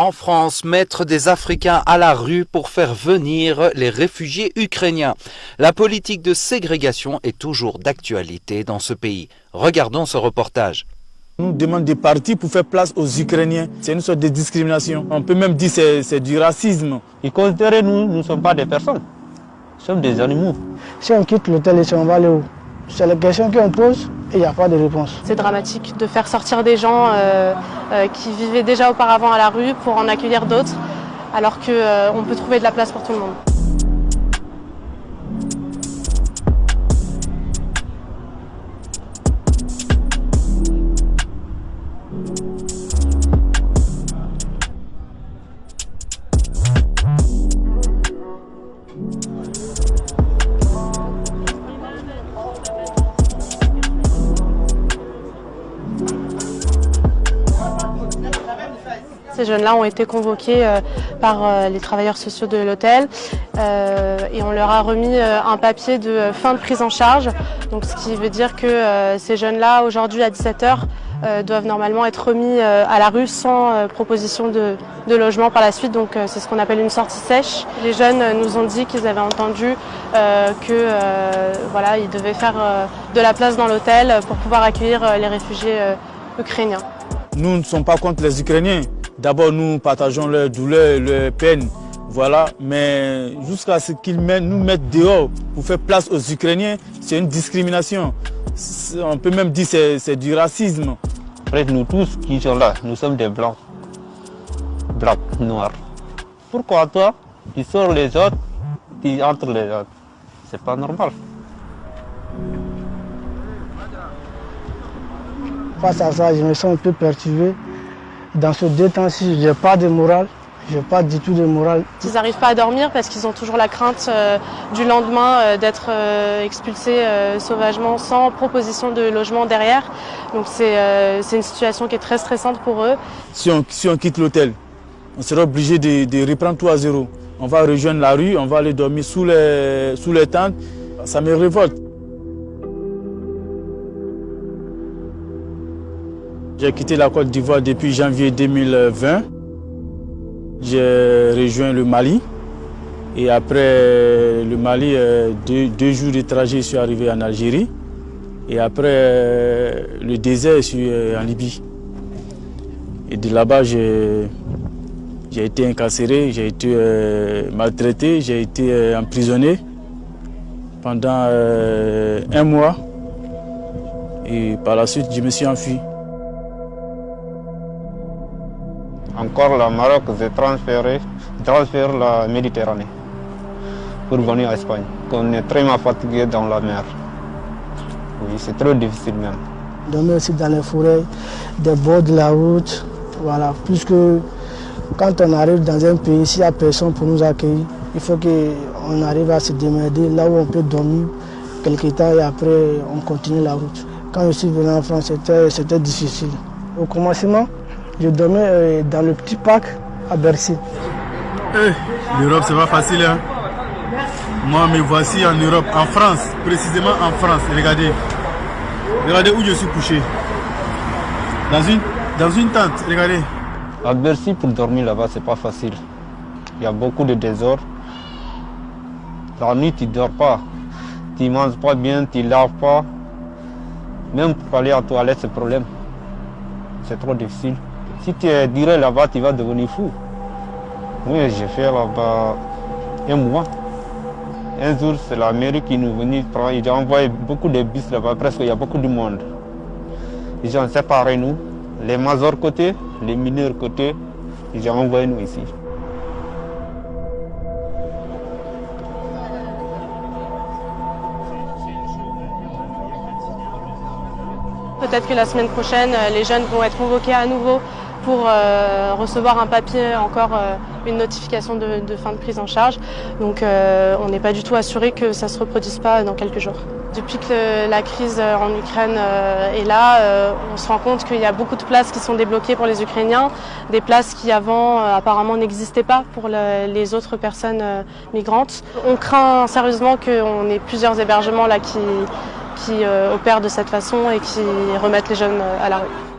En France, mettre des Africains à la rue pour faire venir les réfugiés ukrainiens. La politique de ségrégation est toujours d'actualité dans ce pays. Regardons ce reportage. On nous demande des partis pour faire place aux Ukrainiens. C'est une sorte de discrimination. On peut même dire que c'est du racisme. Ils considèrent nous ne sommes pas des personnes. Nous sommes des animaux. Si on quitte l'hôtel et si on va aller où? C'est la question qu'on pose et il n'y a pas de réponse. C'est dramatique de faire sortir des gens qui vivaient déjà auparavant à la rue pour en accueillir d'autres, alors qu'on peut trouver de la place pour tout le monde. Ces jeunes-là ont été convoqués par les travailleurs sociaux de l'hôtel et on leur a remis un papier de fin de prise en charge. Donc, ce qui veut dire que ces jeunes-là, aujourd'hui à 17 h, doivent normalement être remis à la rue sans proposition de logement par la suite. Donc, c'est ce qu'on appelle une sortie sèche. Les jeunes nous ont dit qu'ils avaient entendu voilà, ils devaient faire de la place dans l'hôtel pour pouvoir accueillir les réfugiés ukrainiens. Nous ne sommes pas contre les Ukrainiens. D'abord, nous partageons leurs douleurs, leurs peines, voilà. Mais jusqu'à ce qu'ils nous mettent dehors pour faire place aux Ukrainiens, c'est une discrimination. On peut même dire que c'est du racisme. Après, nous tous qui sommes là, nous sommes des blancs. Blancs, noirs. Pourquoi toi, tu sors les autres, tu entres les autres? C'est pas normal. Face à ça, je me sens un peu perturbé. Dans ce deux temps-ci, je n'ai pas de morale, je n'ai pas du tout de morale. Ils n'arrivent pas à dormir parce qu'ils ont toujours la crainte du lendemain d'être expulsés sauvagement sans proposition de logement derrière. Donc c'est une situation qui est très stressante pour eux. Si on quitte l'hôtel, on sera obligé de reprendre tout à zéro. On va rejoindre la rue, on va aller dormir sous les tentes. Ça me révolte. J'ai quitté la Côte d'Ivoire depuis janvier 2020. J'ai rejoint le Mali. Et après le Mali, deux jours de trajet, je suis arrivé en Algérie. Et après le désert, je suis en Libye. Et de là-bas, j'ai été incarcéré, j'ai été maltraité, j'ai été emprisonné pendant 1 mois. Et par la suite, je me suis enfui. Encore le Maroc, j'ai transféré la Méditerranée pour venir en Espagne. On est très mal fatigué dans la mer. Oui, c'est très difficile même. Dormir aussi dans les forêts, des bords de la route, voilà. Puisque quand on arrive dans un pays, s'il n'y a personne pour nous accueillir, il faut qu'on arrive à se démerder là où on peut dormir quelques temps et après on continue la route. Quand je suis venu en France, c'était difficile. Au commencement, je dormais dans le petit parc à Bercy. L'Europe, c'est pas facile. Hein? Moi, me voici en Europe, en France, précisément en France. Regardez. Regardez où je suis couché. Dans une tente, regardez. À Bercy, pour dormir là-bas, c'est pas facile. Il y a beaucoup de désordre. La nuit, tu ne dors pas. Tu ne manges pas bien, tu ne laves pas. Même pour aller à la toilette, c'est problème. C'est trop difficile. Si tu es direct là-bas, tu vas devenir fou. Oui, j'ai fait là-bas 1 mois. Un jour, c'est la mairie qui nous venait prendre. Ils ont envoyé beaucoup de bus là-bas, presque il y a beaucoup de monde. Ils ont séparé nous, les majors côté, les mineurs côté. Ils ont envoyé nous ici. Peut-être que la semaine prochaine, les jeunes vont être convoqués à nouveau pour recevoir un papier, encore une notification de fin de prise en charge. Donc on n'est pas du tout assuré que ça ne se reproduise pas dans quelques jours. Depuis que la crise en Ukraine est là, on se rend compte qu'il y a beaucoup de places qui sont débloquées pour les Ukrainiens, des places qui avant apparemment n'existaient pas pour les autres personnes migrantes. On craint sérieusement qu'on ait plusieurs hébergements là qui opèrent de cette façon et qui remettent les jeunes à la rue.